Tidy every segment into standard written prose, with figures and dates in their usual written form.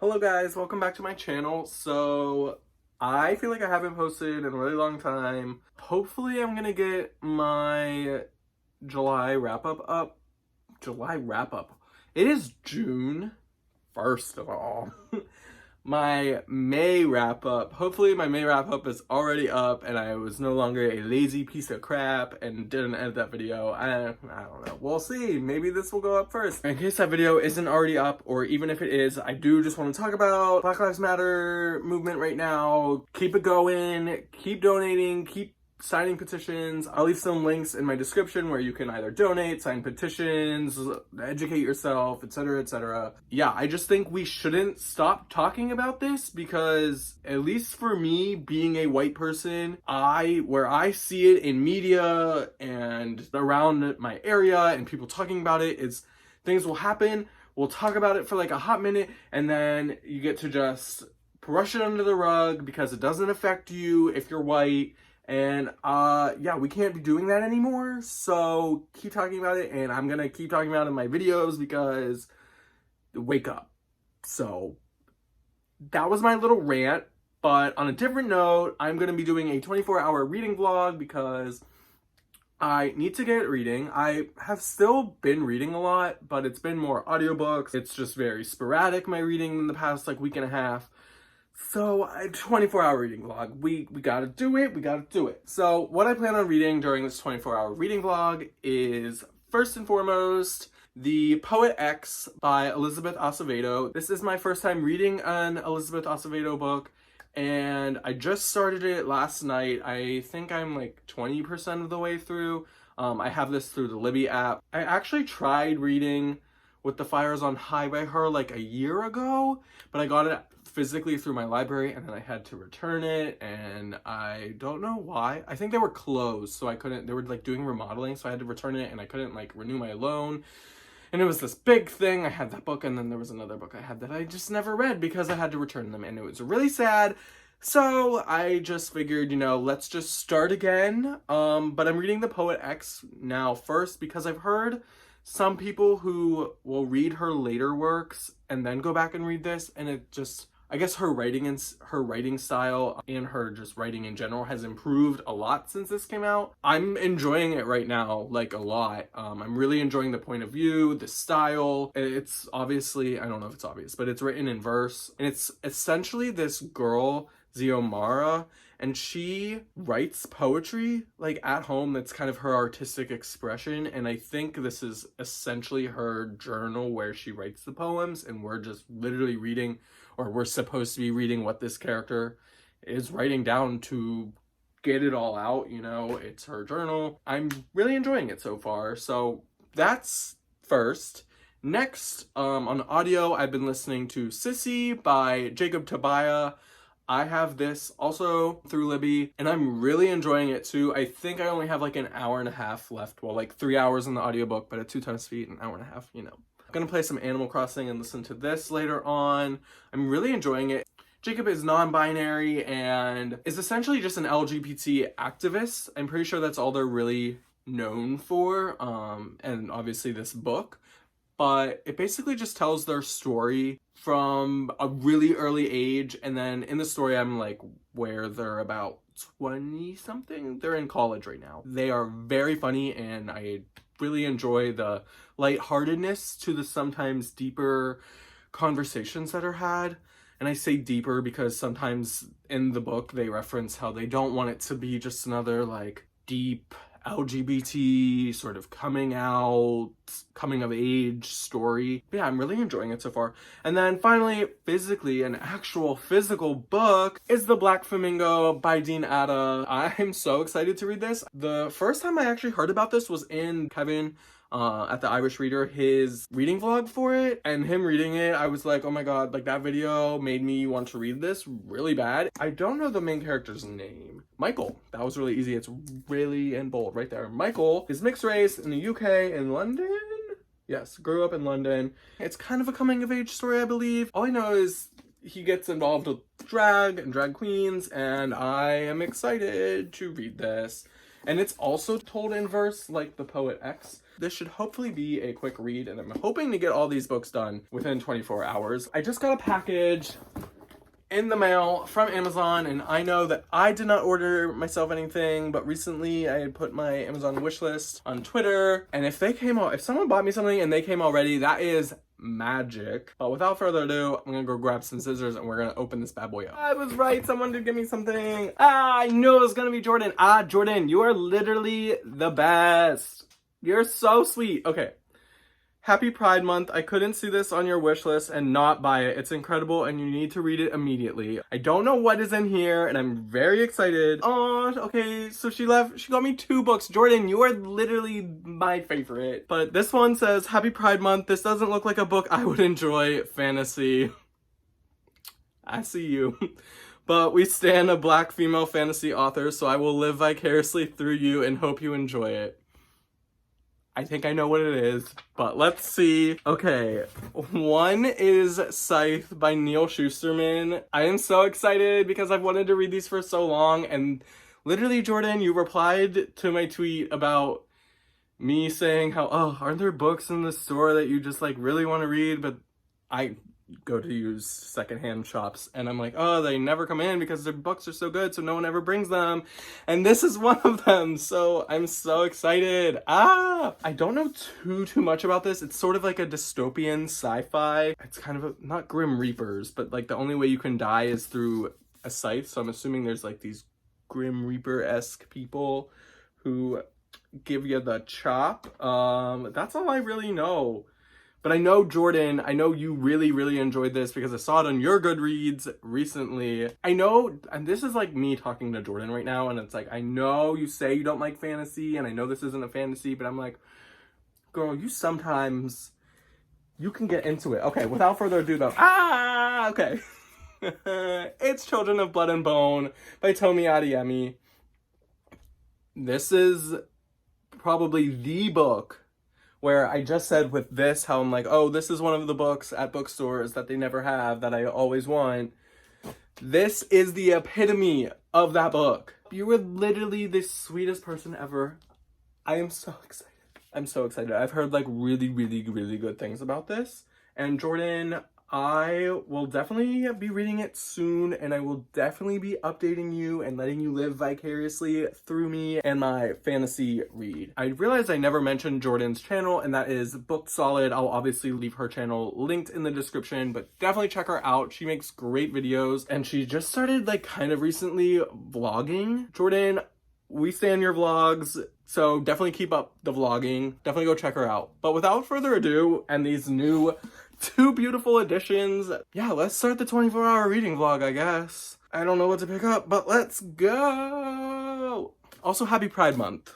Hello guys, welcome back to my channel. So I feel like I haven't posted in a really long time. Hopefully I'm gonna get my July wrap-up up. July wrap-up. It is June, first of all. My May wrap-up. Hopefully my May wrap-up is already up and I was no longer a lazy piece of crap and didn't edit that video. I don't know. We'll see. Maybe this will go up first. In case that video isn't already up, or even if it is, I do just want to talk about Black Lives Matter movement right now. Keep it going. Keep donating. Keep signing petitions. I'll leave some links in my description where you can either donate, sign petitions, educate yourself, etc., etc. Yeah, I just think we shouldn't stop talking about this because, at least for me, being a white person, where I see it in media and around my area and people talking about it, is things will happen, we'll talk about it for like a hot minute, and then you get to just brush it under the rug because it doesn't affect you if you're white. And yeah, we can't be doing that anymore, so keep talking about it, and I'm gonna keep talking about it in my videos because wake up. So that was my little rant, but on a different note, I'm gonna be doing a 24-hour reading vlog because I need to get reading. I have still been reading a lot, but it's been more audiobooks. It's just very sporadic, my reading, in the past like week and a half. So, a 24-hour reading vlog. We gotta do it, we gotta do it. So, what I plan on reading during this 24-hour reading vlog is, first and foremost, The Poet X by Elizabeth Acevedo. This is my first time reading an Elizabeth Acevedo book, and I just started it last night. I think I'm like 20% of the way through. I have this through the Libby app. I actually tried reading With the Fires on High by her like a year ago, but I got it physically through my library and then I had to return it, and I don't know why. I think they were closed, so I couldn't, they were like doing remodeling, so I had to return it and I couldn't like renew my loan. And it was this big thing. I had that book, and then there was another book I had that I just never read because I had to return them, and it was really sad. So I just figured, you know, let's just start again. But I'm reading The Poet X now first because I've heard some people who will read her later works and then go back and read this, and it just, I guess her writing style and her just writing in general has improved a lot since this came out. I'm enjoying it right now, like a lot. I'm really enjoying the point of view, the style. It's obviously, I don't know if it's obvious, but it's written in verse, and it's essentially this girl, Xiomara, and she writes poetry like at home. That's kind of her artistic expression, and I think this is essentially her journal where she writes the poems, and we're just literally reading, or we're supposed to be reading what this character is writing down to get it all out, you know. It's her journal. I'm really enjoying it so far. So that's first. Next, on audio, I've been listening to Sissy by Jacob Tobiah. I have this also through Libby, and I'm really enjoying it too. I think I only have like an hour and a half left. Well, like 3 hours in the audiobook, but at 2 times speed, an hour and a half, you know. I'm gonna play some Animal Crossing and listen to this later on. I'm really enjoying it. Jacob is non-binary and is essentially just an LGBT activist. I'm pretty sure that's all they're really known for, and obviously this book. But it basically just tells their story from a really early age, and then in the story I'm like where they're about 20 something. They're in college right now. They are very funny, and I really enjoy the lightheartedness to the sometimes deeper conversations that are had. And I say deeper because sometimes in the book they reference how they don't want it to be just another like deep LGBT sort of coming out, coming of age story. But yeah, I'm really enjoying it so far. And then finally, physically, an actual physical book is The Black Flamingo by Dean Atta. I'm so excited to read this. The first time I actually heard about this was in Kevin at the Irish Reader, his reading vlog for it, and him reading it, I was like, oh my god, like that video made me want to read this really bad. I don't know the main character's name. Michael. That was really easy. It's really in bold right there. Michael is mixed race in the UK, in London. Yes, grew up in London. It's kind of a coming of age story, I believe. All I know is he gets involved with drag and drag queens, and I am excited to read this. And it's also told in verse like The Poet X. This should hopefully be a quick read, and I'm hoping to get all these books done within 24 hours. I just got a package in the mail from Amazon, and I know that I did not order myself anything, but recently I had put my Amazon wish list on Twitter, and if someone bought me something and they came already, that is magic. But without further ado, I'm gonna go grab some scissors and we're gonna open this bad boy up. I was right, someone did give me something. I knew it was gonna be Jordyn. Jordyn, you are literally the best. You're so sweet. Okay. Happy Pride Month. I couldn't see this on your wish list and not buy it. It's incredible and you need to read it immediately. I don't know what is in here and I'm very excited. Oh, okay, so she got me 2 books. Jordyn, you are literally my favorite. But this one says, Happy Pride Month. This doesn't look like a book I would enjoy. Fantasy. I see you. But we stand a Black female fantasy author, so I will live vicariously through you and hope you enjoy it. I think I know what it is, but let's see. Okay, one is Scythe by Neil Shusterman. I am so excited because I've wanted to read these for so long, and literally, Jordyn, you replied to my tweet about me saying how, oh, aren't there books in the store that you just like really want to read, but I go to use secondhand shops and I'm like, oh, they never come in because their books are so good, so no one ever brings them, and this is one of them, so I'm so excited. I don't know too much about this. It's sort of like a dystopian sci-fi. It's kind of not Grim Reapers, but like the only way you can die is through a scythe, so I'm assuming there's like these Grim Reaper-esque people who give you the chop. That's all I really know. But I know, Jordyn, I know you really enjoyed this because I saw it on your Goodreads recently. I know, and this is like me talking to Jordyn right now, and it's like, I know you say you don't like fantasy, and I know this isn't a fantasy, but I'm like, girl, you can get into it. Okay, without further ado though, okay. It's Children of Blood and Bone by Tomi Adeyemi. This is probably the book where I just said with this how I'm like, oh, this is one of the books at bookstores that they never have that I always want. This is the epitome of that book. You were literally the sweetest person ever. I am so excited. I'm so excited. I've heard like really good things about this. And Jordyn, I will definitely be reading it soon, and I will definitely be updating you and letting you live vicariously through me and my fantasy read. I realized I never mentioned Jordyn's channel, and that is Booked Solid. I'll obviously leave her channel linked in the description, but definitely check her out. She makes great videos, and she just started like kind of recently vlogging. Jordyn, we stand your vlogs, so definitely keep up the vlogging. Definitely go check her out. But without further ado, and these new 2 beautiful editions, yeah, let's start the 24-hour reading vlog, I guess. I don't know what to pick up, but let's go! Also, Happy Pride Month.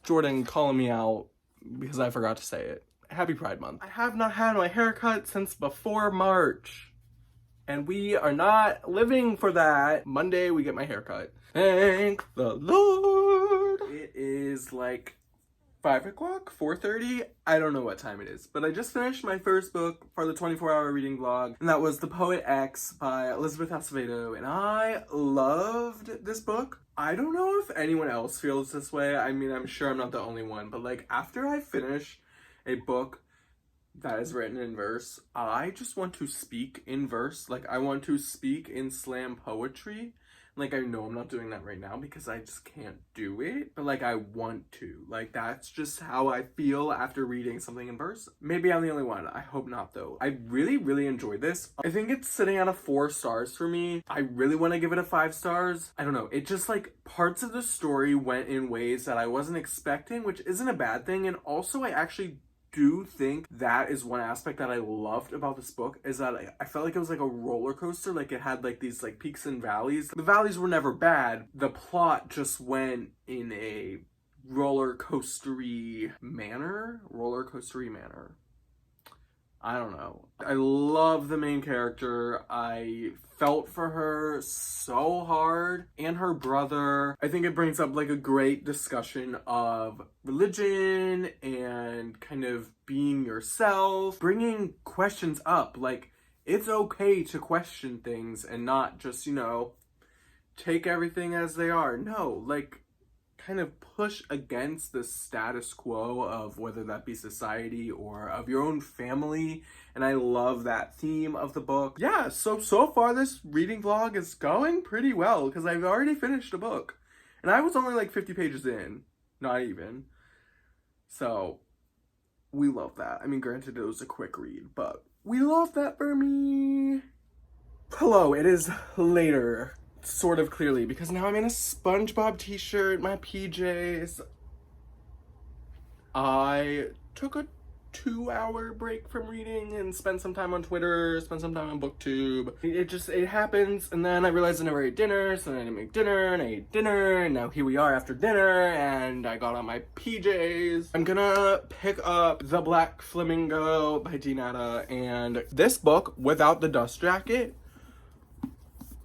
Jordyn calling me out because I forgot to say it. Happy Pride Month. I have not had my haircut since before March, and we are not living for that. Monday, we get my haircut. Thank the Lord! It is like 5 o'clock? 4:30? I don't know what time it is, but I just finished my first book for the 24-hour reading vlog, and that was The Poet X by Elizabeth Acevedo, and I loved this book. I don't know if anyone else feels this way. I mean, I'm sure I'm not the only one, but like after I finish a book that is written in verse, I just want to speak in verse. Like, I want to speak in slam poetry. Like, I know I'm not doing that right now because I just can't do it, but like I want to. Like, that's just how I feel after reading something in verse. Maybe I'm the only one. I hope not though. I really enjoyed this. I think it's sitting at a 4 stars for me. I really want to give it a 5 stars. I don't know. It just like parts of the story went in ways that I wasn't expecting, which isn't a bad thing. And also I actually do think that is one aspect that I loved about this book, is that I felt like it was like a roller coaster. Like, it had like these like peaks and valleys. The valleys were never bad. The plot just went in a roller coastery manner. I don't know. I love the main character. I felt for her so hard, and her brother. I think it brings up like a great discussion of religion and kind of being yourself, bringing questions up. Like, it's okay to question things and not just, you know, take everything as they are. No, like, kind of push against the status quo of whether that be society or of your own family. And I love that theme of the book. Yeah, so far this reading vlog is going pretty well because I've already finished a book. And I was only like 50 pages in, not even. So we love that. I mean, granted, it was a quick read, but we love that for me. Hello, it is later, sort of clearly, because now I'm in a SpongeBob t-shirt, my PJs. I took a 2-hour break from reading and spent some time on Twitter, spent some time on BookTube. It happens, and then I realized I never ate dinner, so then I didn't make dinner, and I ate dinner, and now here we are after dinner, and I got on my PJs. I'm gonna pick up The Black Flamingo by Dinata, and this book, without the dust jacket,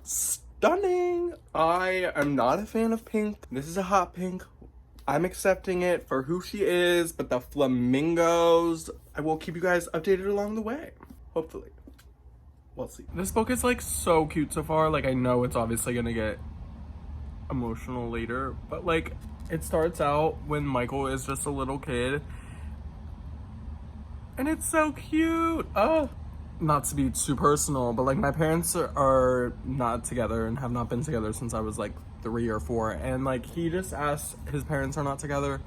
stunning! I am not a fan of pink. This is a hot pink. I'm accepting it for who she is, but the flamingos, I will keep you guys updated along the way. Hopefully. We'll see. This book is like so cute so far. Like, I know it's obviously gonna get emotional later, but like, it starts out when Michael is just a little kid. And it's so cute. Oh. Not to be too personal, but like my parents are not together and have not been together since I was like 3 or 4, and like he just asked, his parents are not together,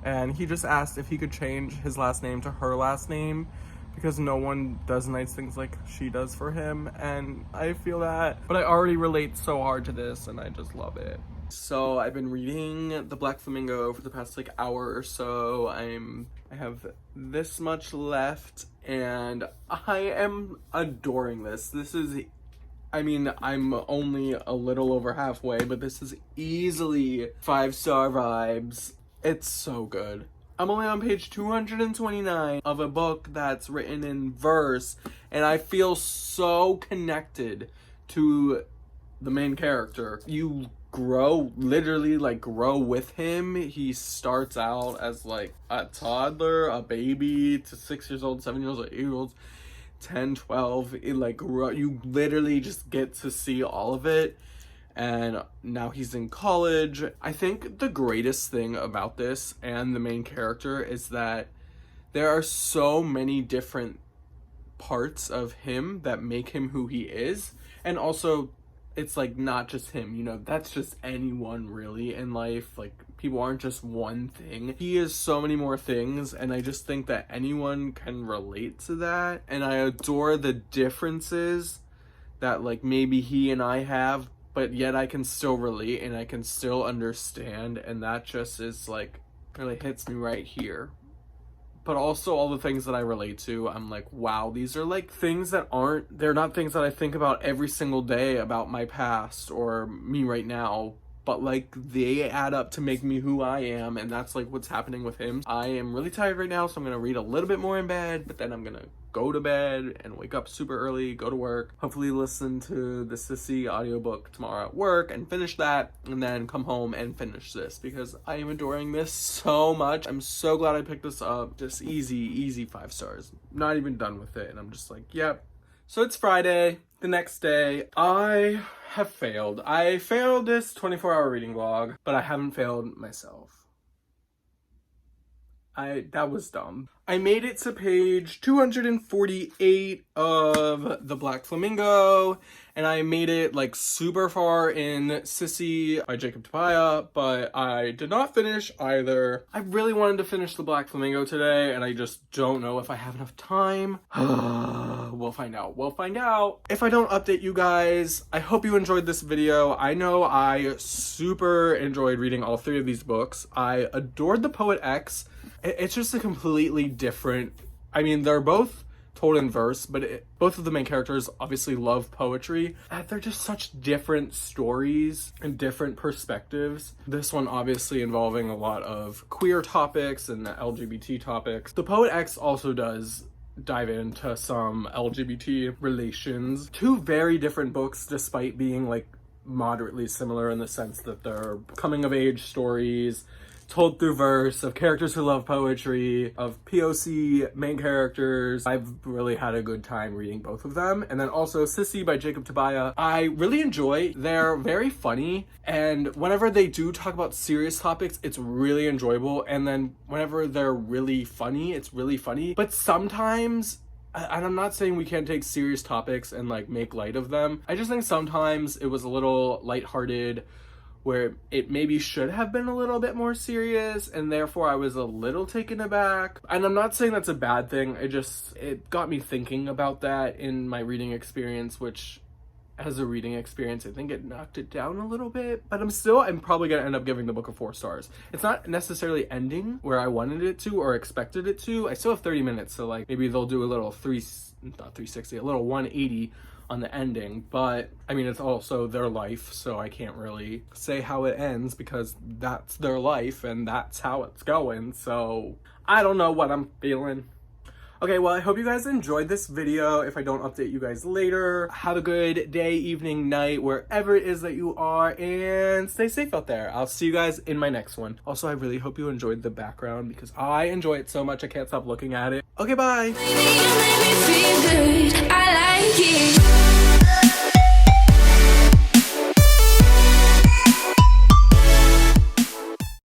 and he just asked if he could change his last name to her last name because no one does nice things like she does for him, and I feel that, but I already relate so hard to this and I just love it. So I've been reading The Black Flamingo for the past like hour or so. I have this much left and I am adoring this. This is, I mean, I'm only a little over halfway, but this is easily 5-star vibes. It's so good. I'm only on page 229 of a book that's written in verse, and I feel so connected to the main character. You grow, literally like grow with him. He starts out as like a toddler, a baby, to 6 years old, 7 years old, 8 years old, 10, 12. It like you literally just get to see all of it. And now he's in college. I think the greatest thing about this and the main character is that there are so many different parts of him that make him who he is. And also, it's like not just him, you know, that's just anyone really in life. Like, people aren't just one thing. He is so many more things, and I just think that anyone can relate to that. And I adore the differences that like maybe he and I have, but yet I can still relate and I can still understand, and that just is like really hits me right here. But also all the things that I relate to, I'm like, wow, these are like things that they're not things that I think about every single day about my past or me right now, but like they add up to make me who I am, and that's like what's happening with him. I am really tired right now, so I'm gonna read a little bit more in bed, but then I'm gonna go to bed and wake up super early, go to work, hopefully listen to the Sissy audiobook tomorrow at work and finish that, and then come home and finish this because I am adoring this so much. I'm so glad I picked this up. Just easy 5 stars. Not even done with it, and I'm just like, yep. So it's Friday, the next day. I have failed. I failed this 24-hour reading vlog, but I haven't failed myself. That was dumb. I made it to page 248 of The Black Flamingo, and I made it like super far in Sissy by Jacob Tapia, but I did not finish either. I really wanted to finish The Black Flamingo today, and I just don't know if I have enough time. We'll find out. We'll find out. If I don't update you guys, I hope you enjoyed this video. I know I super enjoyed reading all 3 of these books. I adored The Poet X. It's just a completely different, I mean, they're both told in verse, but both of the main characters obviously love poetry. They're just such different stories and different perspectives. This one obviously involving a lot of queer topics and LGBT topics. The Poet X also does dive into some LGBT relations. 2 very different books despite being like moderately similar in the sense that they're coming of age stories. told through verse, of characters who love poetry, of POC main characters. I've really had a good time reading both of them. And then also Sissy by Jacob Tobiah. I really enjoy. They're very funny, and whenever they do talk about serious topics, it's really enjoyable. And then whenever they're really funny, it's really funny. But sometimes, and I'm not saying we can't take serious topics and like make light of them, I just think sometimes it was a little lighthearted, where it maybe should have been a little bit more serious, and therefore I was a little taken aback. And I'm not saying that's a bad thing, it got me thinking about that in my reading experience, which as a reading experience, I think it knocked it down a little bit. But I'm probably gonna end up giving the book a 4 stars. It's not necessarily ending where I wanted it to or expected it to. I still have 30 minutes, so like maybe they'll do a little not 360, a little 180 on the ending. But I mean, it's also their life, so I can't really say how it ends because that's their life and that's how it's going. So I don't know what I'm feeling. Okay, well, I hope you guys enjoyed this video. If I don't update you guys later, have a good day, evening, night, wherever it is that you are, and stay safe out there. I'll see you guys in my next one. Also, I really hope you enjoyed the background because I enjoy it so much I can't stop looking at it. Okay, bye!